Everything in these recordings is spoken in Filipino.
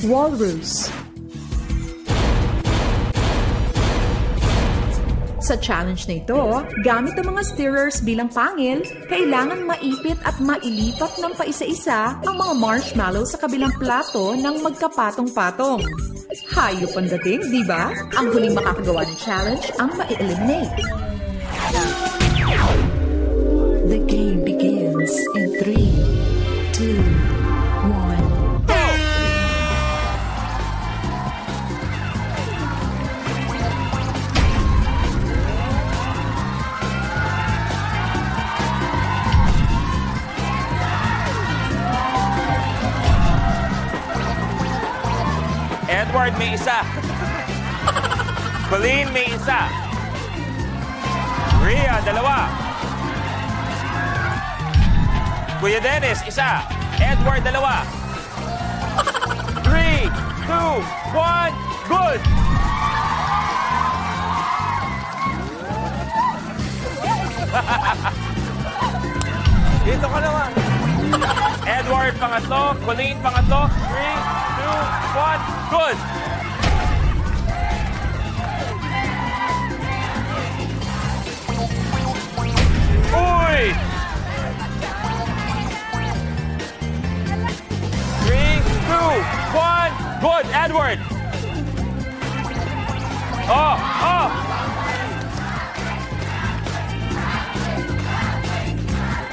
Walrus. Sa challenge na ito, gamit ang mga stirrers bilang pangil, kailangan maipit at mailipat ng paisa-isa ang mga marshmallow sa kabilang plato ng magkapatong-patong. Hayop ang dating, di ba? Ang huling makakagawa ng challenge ang ma-eliminate. The game begins in 3, 2, 1. Edward, may isa. Colleen, may isa. Rhea, dalawa. Kuya Dennis, isa. Edward, dalawa. 3, 2, 1, good! Dito ka naman. Edward, pangatlo. Colleen, pangatlo. 3, 2, 1, good! Uy! 3, 2, 1, good! Edward! Oh! Oh!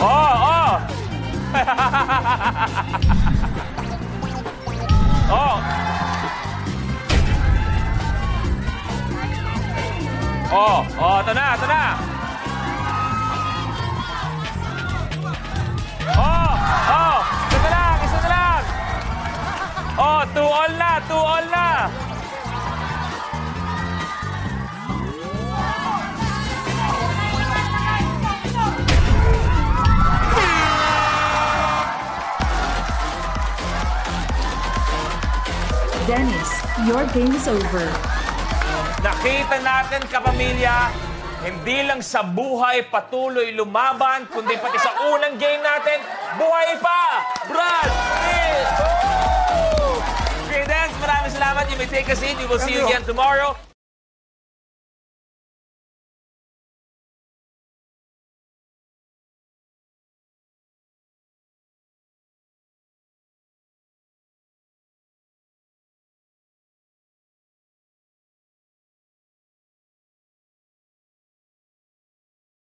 Oh! Oh! Oh! Oh! Oh! Ito na! Ito na! Oh! Oh! Isa na lang! Isa na lang! Oh! 2 all na! 2 all na! Dennis, your game is over. Nakita natin, kapamilya, hindi lang sa buhay patuloy lumaban, kundi pati sa unang game natin, buhay pa! Brad! Kuya Dance, maraming salamat. You may take a seat. We will see you again tomorrow.